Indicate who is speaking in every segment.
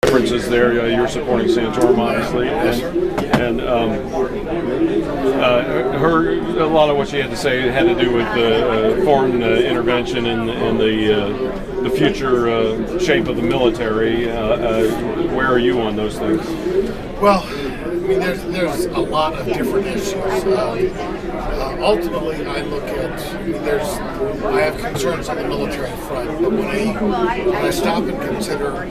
Speaker 1: differences there. You're supporting Santorum, obviously, and a lot of what she had to say had to do with foreign intervention and the future shape of the military. Where are you on those things?
Speaker 2: Well, I mean, there's a lot of different issues. Ultimately, I look at, I have concerns on the military front, but when I stop and consider,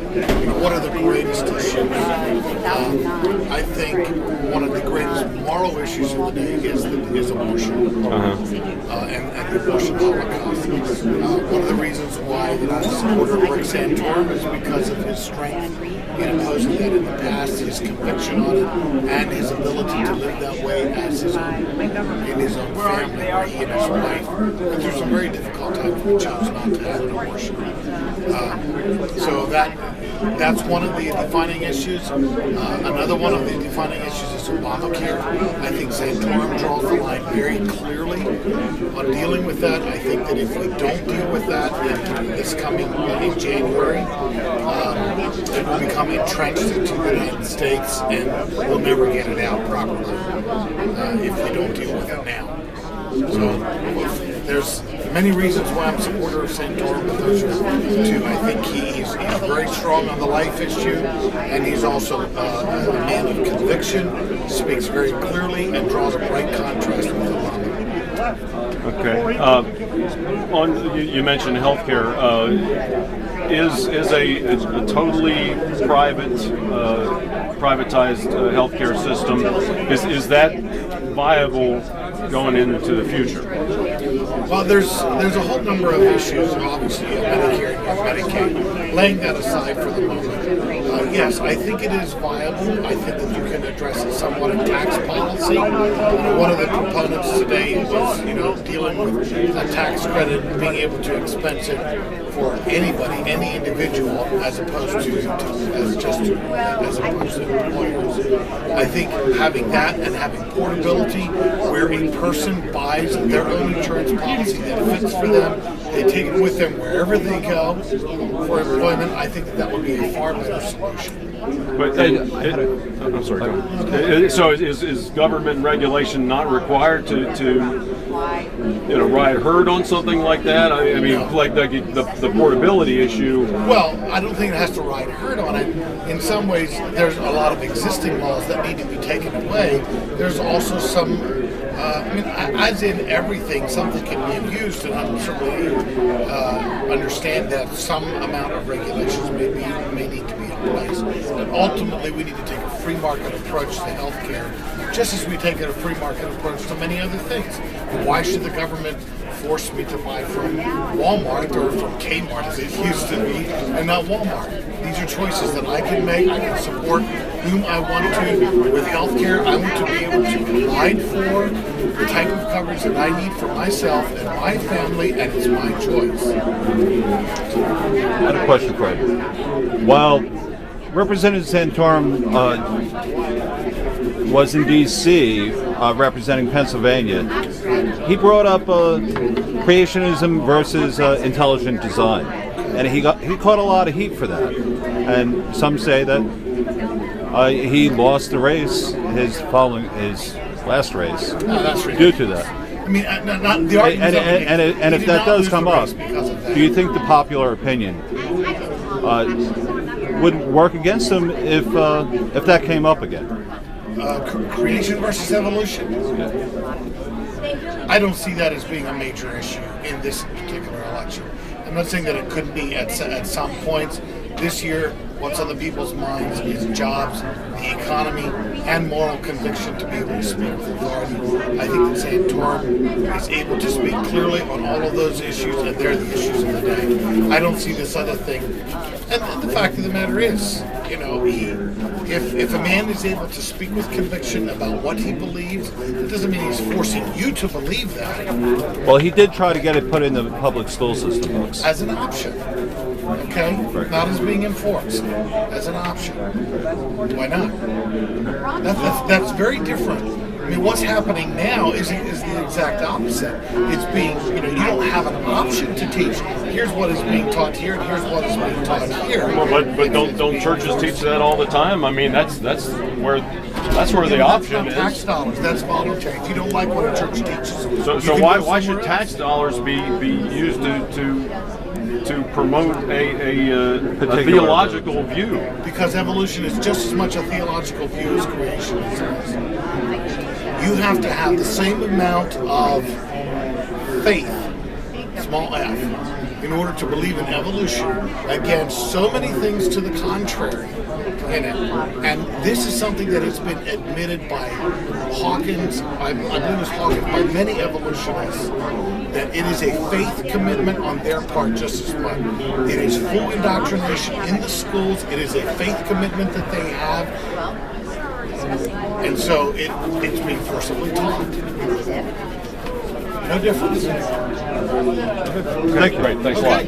Speaker 2: what are the greatest issues, I think one of the greatest moral issues of the day is abortion, and the abortion holocaust. One of the reasons why I'm a supporter of Rick Santorum is because of his strength in opposing that in the past, his conviction on it, and his ability to live that way as his own, in his own family, where he and his wife went through some very difficult times and chose not to have an abortion. So that's one of the defining issues. Another one of the defining issues is Obamacare. I think Santorum draws the line very clearly on dealing with that. I think that if we don't deal with that in this coming in January, it will become entrenched into the United States, and we'll never get it out properly if we don't deal with it now. So there's many reasons why I'm a supporter of Santorum, but those are two. I think he's very strong on the life issue, and he's also a man of conviction, speaks very clearly, and draws a bright contrast with Obama.
Speaker 1: Okay. You mentioned healthcare. Is a totally privatized healthcare system, is that viable going into the future?
Speaker 2: Well, there's a whole number of issues, obviously, Medicare and Medicaid. Laying that aside for the moment, yes, I think it is viable. I think that you can address it somewhat in tax policy. One of the proponents today was, dealing with a tax credit, being able to expense it for anybody, any individual, as opposed to employers. I think having that and having portability, where a person buys their own insurance policy that fits for them, they take it with them wherever they go for employment, I think that would be a far better solution.
Speaker 1: But I'm sorry. So is government regulation not required to ride herd on something like that? I mean, like the portability issue.
Speaker 2: Well, I don't think it has to ride herd on it. In some ways, there's a lot of existing laws that need to be taken away. There's also some. As in everything, something can be abused, and I certainly understand that some amount of regulations may need to be in place. But ultimately, we need to take a free market approach to healthcare, just as we take a free market approach to many other things. Why should the government force me to buy from Walmart or from Kmart, as it used to be, and not Walmart? These are choices that I can make. I can support whom I want to with healthcare. I want to be able to provide for the type of coverage that I need for myself and my family, and it's my choice.
Speaker 3: I had a question for you. While Representative Santorum was in D.C. Representing Pennsylvania, he brought up creationism versus intelligent design, and he caught a lot of heat for that. And some say that he lost the race, his last race, due to that.
Speaker 2: I mean, not the argument.
Speaker 3: And if that does come up, do you think the popular opinion would work against him if that came up again?
Speaker 2: Creation versus evolution? I don't see that as being a major issue in this particular election. I'm not saying that it couldn't be at some points. This year, what's on the people's minds is jobs, the economy, and moral conviction to be able to speak with authority. I think that Santorum is able to speak clearly on all of those issues, and they're the issues of the day. I don't see this other thing. And the fact of the matter is, if a man is able to speak with conviction about what he believes, it doesn't mean he's forcing you to believe that.
Speaker 3: Well, he did try to get it put in the public school system books.
Speaker 2: As an option. Okay? Right. Not as being enforced. As an option. Why not? That's very different. I mean, what's happening now is the exact opposite. It's being, you don't have an option to teach. here's what is being taught here, and here's what is being taught here.
Speaker 1: But don't churches teach that all the time? I mean, that's where the option
Speaker 2: That's not tax
Speaker 1: is.
Speaker 2: dollars. That's voluntary. If you don't like what a church teaches,
Speaker 1: So
Speaker 2: you can
Speaker 1: why
Speaker 2: go
Speaker 1: should
Speaker 2: somewhere
Speaker 1: tax
Speaker 2: else.
Speaker 1: dollars be used to promote a
Speaker 3: Particular
Speaker 1: theological view?
Speaker 2: Because evolution is just as much a theological view as creationism is. You have to have the same amount of faith, small f, in order to believe in evolution. Again, so many things to the contrary in it. And this is something that has been admitted by Hawkins, I believe it was Hawkins, by many evolutionists, that it is a faith commitment on their part just as much. It is full indoctrination in the schools. It is a faith commitment that they have. And so it's being forcibly taught. No difference.
Speaker 3: Thank you.
Speaker 1: Great, thanks a lot.